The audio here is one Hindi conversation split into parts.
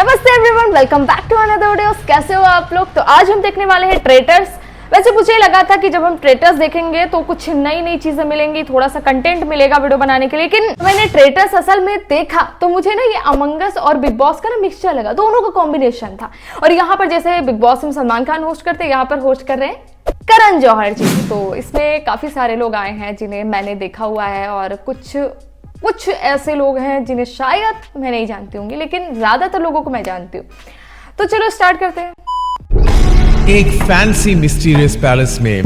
नमस्ते everyone, welcome back to another video. कैसे हो आप लोग? तो आज हम देखने वाले हैं ट्रेटर्स। वैसे मुझे लगा था कि जब हम ट्रेटर्स देखेंगे तो कुछ नई नई चीजें मिलेंगी, थोड़ा सा कंटेंट मिलेगा वीडियो बनाने के लिए, लेकिन मैंने ट्रेटर्स असल में देखा तो मुझे ना ये अमंग अस और बिग बॉस का ना मिक्सचर लगा, दोनों का कॉम्बिनेशन था। और यहाँ पर जैसे बिग बॉस में सलमान खान होस्ट करते, यहाँ पर होस्ट कर रहे हैं करण जौहर जी। तो इसमें काफी सारे लोग आए हैं जिन्हें मैंने देखा हुआ है और कुछ ऐसे लोग हैं जिन्हें शायद मैं नहीं जानती होंगी, लेकिन ज्यादातर लोगों को मैं जानती हूँ। तो चलो स्टार्ट करते हैं। एक फैंसी मिस्टीरियस पैलेस में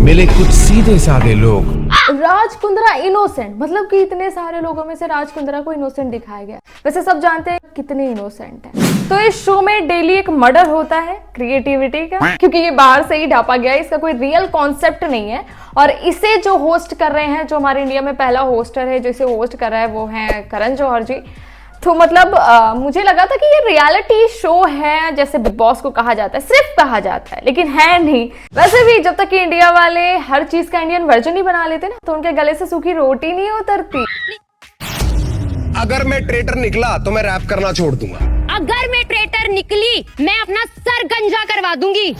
मिले कुछ सीधे साधे लोग। राज कुंद्रा इनोसेंट, मतलब कि इतने सारे लोगों में से राज कुंद्रा को इनोसेंट दिखाया गया। वैसे सब जानते हैं कितने इनोसेंट हैं। तो इस शो में डेली एक मर्डर होता है क्रिएटिविटी का, क्योंकि ये बाहर से ही ढापा गया है, इसका कोई रियल कॉन्सेप्ट नहीं है। और इसे जो होस्ट कर रहे हैं, जो हमारे इंडिया में पहला होस्टर है जो इसे होस्ट कर रहा है, वो है करण जौहर जी। तो मतलब मुझे लगा था कि ये रियलिटी शो है, जैसे बिग बॉस को कहा जाता है, सिर्फ कहा जाता है, लेकिन है नहीं। वैसे भी जब तक कि इंडिया वाले हर चीज का इंडियन वर्जन ही बना लेते ना, तो उनके गले से सूखी रोटी नहीं उतरती। अगर मैं ट्रेटर निकला तो मैं रैप करना छोड़ दूंगा। अगर मैं ट्रेटर निकली मैं अपना सर गंजा करवा दूंगी।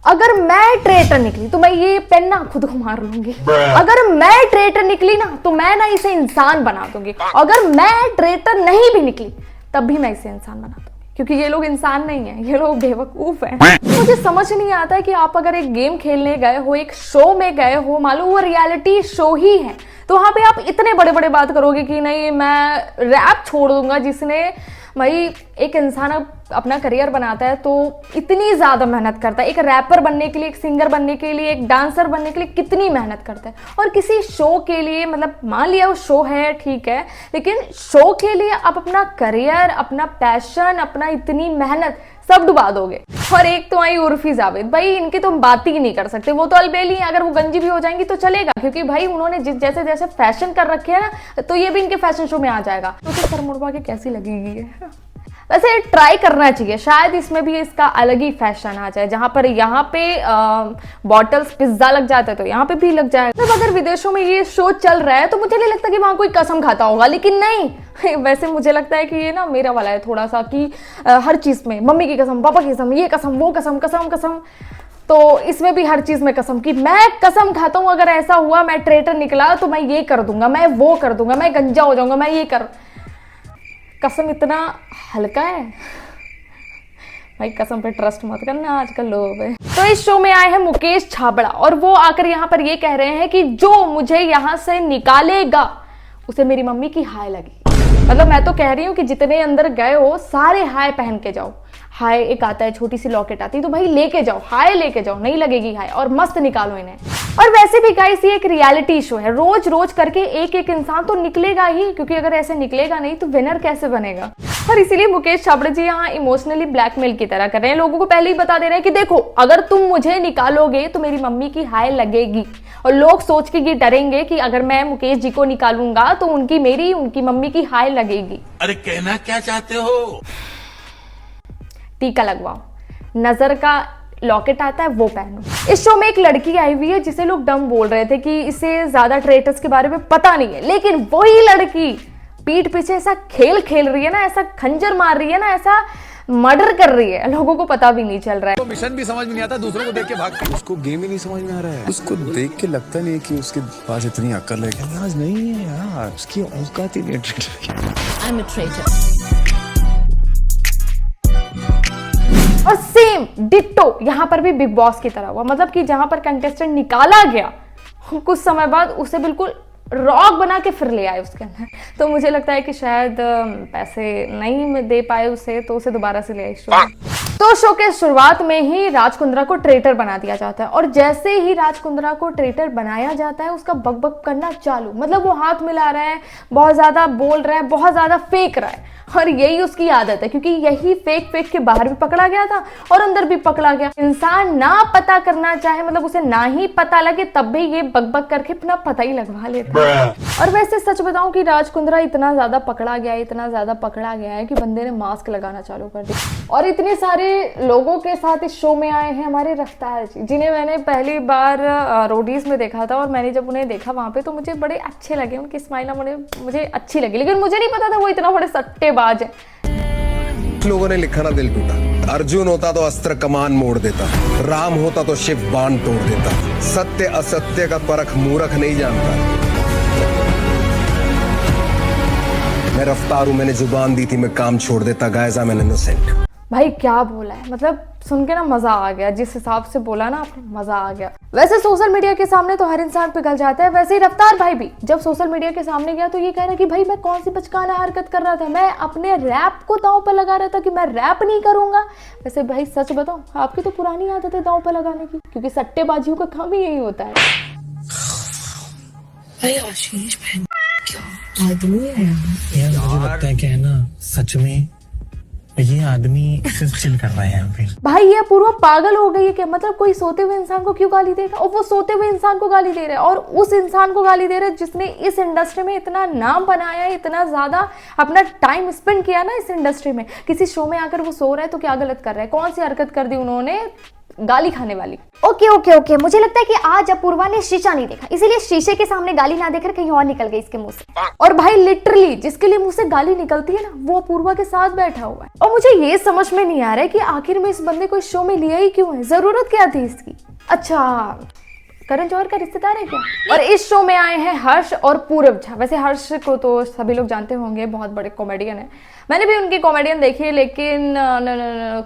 अगर मैं ट्रेटर निकली तो मैं ये पेन ना खुद को मार लूंगी। अगर मैं ट्रेटर निकली ना तो मैं ना इसे इंसान बना दूंगी। अगर मैं ट्रेटर नहीं भी निकली तब भी मैं इसे इंसान बना दूंगी, क्योंकि ये लोग इंसान नहीं है, ये लोग बेवकूफ हैं। मुझे समझ नहीं आता है कि आप अगर एक गेम खेलने गए हो, एक शो में गए हो, मान लो वो रियलिटी शो ही है, तो वहां पे आप इतने बड़े बड़े बात करोगे कि नहीं मैं रैप छोड़ दूंगा, जिसने भाई एक इंसान अपना करियर बनाता है तो इतनी ज्यादा मेहनत करता है। एक रैपर बनने के लिए, एक सिंगर बनने के लिए, एक डांसर बनने के लिए कितनी मेहनत करता है। और किसी शो के लिए, मतलब मान लिया वो शो है, ठीक है, लेकिन शो के लिए आप अपना करियर, अपना पैशन, अपना इतनी मेहनत सब डुबा दोगे। और एक तो आई उर्फी जावेद, भाई इनकी तो बात ही नहीं कर सकते। वो तो अलबेली है, अगर वो गंजी भी हो जाएंगी तो चलेगा, क्योंकि भाई उन्होंने जैसे जैसे फैशन कर रखे है ना, तो ये भी इनके फैशन शो में आ जाएगा। तो सर मुड़वा के कैसी लगेगी है? वैसे ट्राई करना चाहिए, शायद इसमें भी इसका अलग ही फैशन आ जाए, जहां पर यहाँ पे बॉटल्स पिज्जा लग जाता है तो यहाँ पे भी लग जाएगा। मतलब अगर विदेशों में ये शो चल रहा है तो मुझे नहीं लगता कि वहां कोई कसम खाता होगा, लेकिन नहीं वैसे मुझे लगता है कि ये ना मेरा वाला है थोड़ा सा, कि हर चीज में मम्मी की कसम, पापा की कसम, ये कसम, वो कसम, कसम कसम। तो इसमें भी हर चीज में कसम, कि मैं कसम खाता हूं अगर ऐसा हुआ, मैं ट्रेटर निकला तो मैं ये कर दूंगा, मैं वो कर दूंगा, मैं गंजा हो जाऊंगा, मैं ये कर। कसम इतना हल्का है भाई, कसम पे ट्रस्ट मत करना आजकल लोगों पे। तो इस शो में आए हैं मुकेश छाबड़ा, और वो आकर यहाँ पर ये कह रहे हैं कि जो मुझे यहाँ से निकालेगा उसे मेरी मम्मी की हाय लगी। मतलब मैं तो कह रही हूँ कि जितने अंदर गए हो सारे हाय पहन के जाओ। हाय एक आता है, छोटी सी लॉकेट आती है, तो भाई लेके जाओ, हाय लेके जाओ, नहीं लगेगी हाय, और मस्त निकालो इन्हें। और वैसे भी गाइस ये एक रियलिटी शो है, रोज रोज करके एक एक इंसान तो निकलेगा ही, क्योंकि अगर ऐसे निकलेगा नहीं तो विनर कैसे बनेगा। और इसीलिए मुकेश छाबड़ा जी यहाँ इमोशनली ब्लैकमेल की तरह कर रहे हैं, लोगों को पहले ही बता दे रहे हैं कि देखो अगर तुम मुझे निकालोगे तो मेरी मम्मी की हाय लगेगी। और लोग सोच के ये डरेंगे कि अगर मैं मुकेश जी को निकालूंगा तो उनकी मम्मी की हाय लगेगी। अरे कहना क्या चाहते हो? टीका लगवाओ, नजर का लॉकेट आता है वो पहनो। इस शो में एक लड़की आई हुई है जिसे लोग डम बोल रहे थे कि इसे ज्यादा ट्रेटर्स के बारे में पता नहीं है, लेकिन वही लड़की पीठ पीछे ऐसा खेल खेल रही है ना, ऐसा खंजर मार रही है ना, ऐसा मर्डर कर रही है, लोगों को पता भी नहीं चल रहा है। तो मिशन भी समझ में नहीं आता, दूसरों को देख के भागती। उसको गेम ही नहीं समझ में आ रहा है। उसको देख के लगता नहीं कि उसके पास इतनी अक्ल है। लिहाज नहीं है यार, उसकी औकात ही नहीं है। और सेम डिट्टो यहाँ पर भी बिग बॉस की तरह हुआ, मतलब कि जहां पर कंटेस्टेंट निकाला गया कुछ समय बाद उसे बिल्कुल रॉक बना के फिर ले आए उसके अंदर। तो मुझे लगता है कि शायद पैसे नहीं दे पाए उसे, तो उसे दोबारा से ले आए शो। तो शो के शुरुआत में ही राज कुंद्रा को ट्रेटर बना दिया जाता है, और जैसे ही राज कुंद्रा को ट्रेटर बनाया जाता है उसका बकबक करना चालू, मतलब वो हाथ मिला रहा है, बहुत ज्यादा बोल रहा है, बहुत ज्यादा फेंक रहा है। और यही उसकी आदत है, क्योंकि यही फेक के बाहर भी पकड़ा गया था और अंदर भी पकड़ा गया। इंसान ना पता करना चाहे, मतलब उसे ना ही पता लगे, तब भी ये बकबक करके अपना पता ही लगवा लेता है। और वैसे सच बताऊं कि राज कुंद्रा इतना ज्यादा पकड़ा गया है कि बंदे ने मास्क लगाना चालू कर दिया। और इतने सारे लोगों के साथ इस शो में आए हैं हमारे रफ्तार जी, जिन्हें मैंने पहली बार रोडीज में देखा था, और मैंने जब उन्हें देखा वहां पे तो मुझे बड़े अच्छे लगे, उनकी स्माइल मुझे अच्छी लगी, लेकिन मुझे नहीं पता था वो इतना बड़े सट्टेबाज है। लोगों ने लिखा ना दिल टूटा। अर्जुन होता तो अस्त्र कमान मोड़ देता, राम होता तो शिव बाण तोड़ देता। सत्य असत्य का परख मूर्ख नहीं जानता। मैं रफ्तार हूं, मैंने जुबान दी थी, मैं काम छोड़ देता। गायजा मैंने इनोसेंट। भाई क्या बोला है, मतलब सुन के ना मजा आ गया। जिस हिसाब से बोला ना आपने, मजा आ गया। वैसे सोशल मीडिया के सामने तो हर इंसान पिघल जाता है, वैसे ही रफ्तार भाई भी जब सोशल मीडिया के सामने गया तो ये कह रहा कि भाई मैं कौन सी बचकाना हरकत कर रहा था, मैं अपने रैप को दांव पर लगा रहा था कि मैं रैप नहीं करूंगा। वैसे भाई सच बताऊं, आपकी तो पुरानी आदत है दांव पर लगाने की, क्योंकि सट्टेबाजियों का काम ही यही होता है। आशीष क्या आदमी है यार, मुझे लगता है कि है ना, सच में ये आदमी सिर्फ चिल कर रहा है यहाँ पे। भाई ये पूर्वा पागल हो गई है क्या? मतलब कोई सोते हुए इंसान को क्यों गाली देगा, और वो सोते हुए इंसान को गाली दे रहा है, और उस इंसान को गाली दे रहा है जिसने इस इंडस्ट्री में इतना नाम बनाया है, इतना ज्यादा अपना टाइम स्पेंड किया ना इस इंडस्ट्री में। किसी शो में आकर वो सो रहा है तो क्या गलत कर रहा है? कौन सी हरकत कर दी उन्होंने गाली खाने वाली? ओके, मुझे लगता है कि आज अपूर्वा ने शीशा नहीं देखा, इसीलिए शीशे के सामने गाली ना देखकर कहीं और निकल गई इसके मुंह से। और भाई लिटरली जिसके लिए मुंह से गाली निकलती है ना, वो अपूर्वा के साथ बैठा हुआ है। और मुझे ये समझ में नहीं आ रहा है कि आखिर में इस बंदे को इस शो में लिया ही क्यों है, जरूरत क्या थी इसकी? अच्छा, करण जौहर का रिश्तेदार है क्या? और इस शो में आए हैं हर्ष और पूरब झा। वैसे हर्ष को तो सभी लोग जानते होंगे, बहुत बड़े कॉमेडियन है। मैंने भी उनकी कॉमेडियन देखी है, लेकिन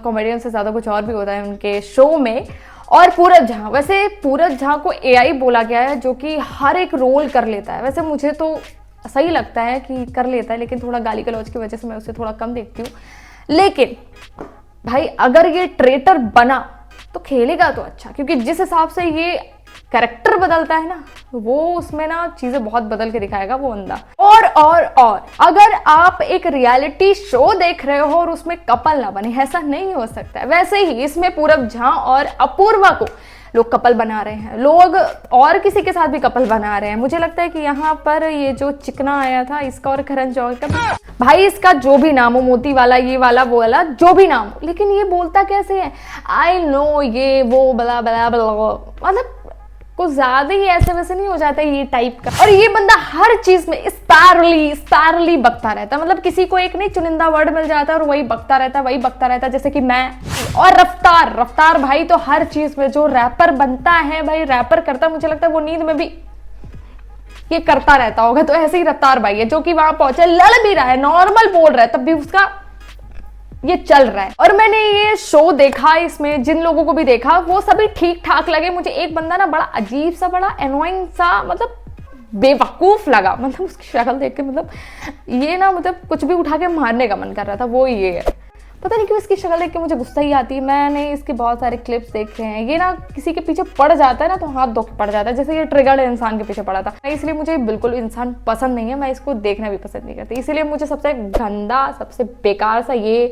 कॉमेडियन से ज्यादा कुछ और भी होता है उनके शो में। और पूरब झा, वैसे पूरब झा को एआई बोला गया है जो कि हर एक रोल कर लेता है। वैसे मुझे तो सही लगता है कि कर लेता है, लेकिन थोड़ा गाली गलौज की वजह से मैं उसे थोड़ा कम देखती हूँ। लेकिन भाई अगर ये ट्रेटर बना तो खेलेगा तो अच्छा, क्योंकि जिस हिसाब से ये कैरेक्टर बदलता है ना, वो उसमें ना चीजें बहुत बदल के दिखाएगा वो बंदा। और अगर आप एक रियलिटी शो देख रहे हो और उसमें कपल ना बने, ऐसा नहीं हो सकता है। वैसे ही इसमें पूरब झा और अपूर्वा को लोग कपल बना रहे हैं, लोग और किसी के साथ भी कपल बना रहे हैं। मुझे लगता है कि यहाँ पर ये जो चिकना आया था इसका और करण जौहर का, भाई इसका जो भी नाम हो, मोती वाला, ये वाला, वो वाला, जो भी नाम हो, लेकिन ये बोलता कैसे है? आई नो ये वो बला बला बला, मतलब कुछ ज्यादा ही ऐसे वैसे नहीं हो जाता है ये टाइप का। और ये बंदा हर चीज में स्पैरली बकता रहता है, मतलब किसी को एक नहीं चुनिंदा वर्ड मिल जाता है और वही बकता रहता है, जैसे कि मैं। और रफ्तार भाई तो हर चीज में जो रैपर बनता है भाई, रैपर करता है, मुझे लगता है वो नींद में भी ये करता रहता होगा। तो ऐसे ही रफ्तार भाई है जो कि वहां पहुंचे, लड़ भी रहा है, नॉर्मल बोल रहा है, तब भी उसका ये चल रहा है। और मैंने ये शो देखा, इसमें जिन लोगों को भी देखा वो सभी ठीक ठाक लगे। मुझे एक बंदा ना बड़ा अजीब सा, बड़ा एनोइंग सा, मतलब बेवकूफ लगा, मतलब उसकी शक्ल देख के, मतलब ये ना, मतलब कुछ भी उठा के मारने का मन कर रहा था, वो ये है। पता नहीं क्यों इसकी शक्ल देख के मुझे गुस्सा ही आती है। मैंने इसके बहुत सारे क्लिप्स देखे हैं, ये ना किसी के पीछे पड़ जाता है ना तो हाथ धो के पड़ जाता है, जैसे ये ट्रिगर्ड इंसान के पीछे पड़ा था। इसलिए मुझे बिल्कुल इंसान पसंद नहीं है, मैं इसको देखना भी पसंद नहीं करती। इसीलिए मुझे सबसे गंदा, सबसे बेकार सा ये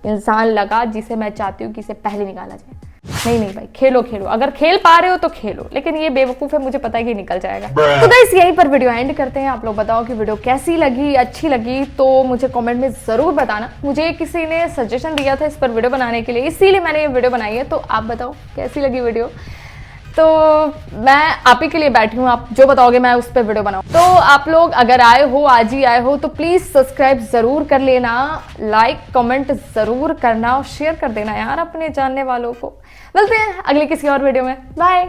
इंसान लगा, जिसे मैं चाहती हूँ कि इसे पहले निकाला जाए। नहीं भाई, खेलो, अगर खेल पा रहे हो तो खेलो, लेकिन ये बेवकूफ है, मुझे पता है कि निकल जाएगा। तो गाइस यहीं पर वीडियो एंड करते हैं। आप लोग बताओ कि वीडियो कैसी लगी, अच्छी लगी तो मुझे कमेंट में जरूर बताना। मुझे किसी ने सजेशन दिया था इस पर वीडियो बनाने के लिए, इसीलिए मैंने ये वीडियो बनाई है। तो आप बताओ कैसी लगी वीडियो। तो मैं आप ही के लिए बैठी हूँ, आप जो बताओगे मैं उस पर वीडियो बनाऊँ। तो आप लोग अगर आए हो, आज ही आए हो, तो प्लीज़ सब्सक्राइब ज़रूर कर लेना, लाइक कमेंट ज़रूर करना और शेयर कर देना यार अपने जानने वालों को। मिलते हैं अगली किसी और वीडियो में, बाय।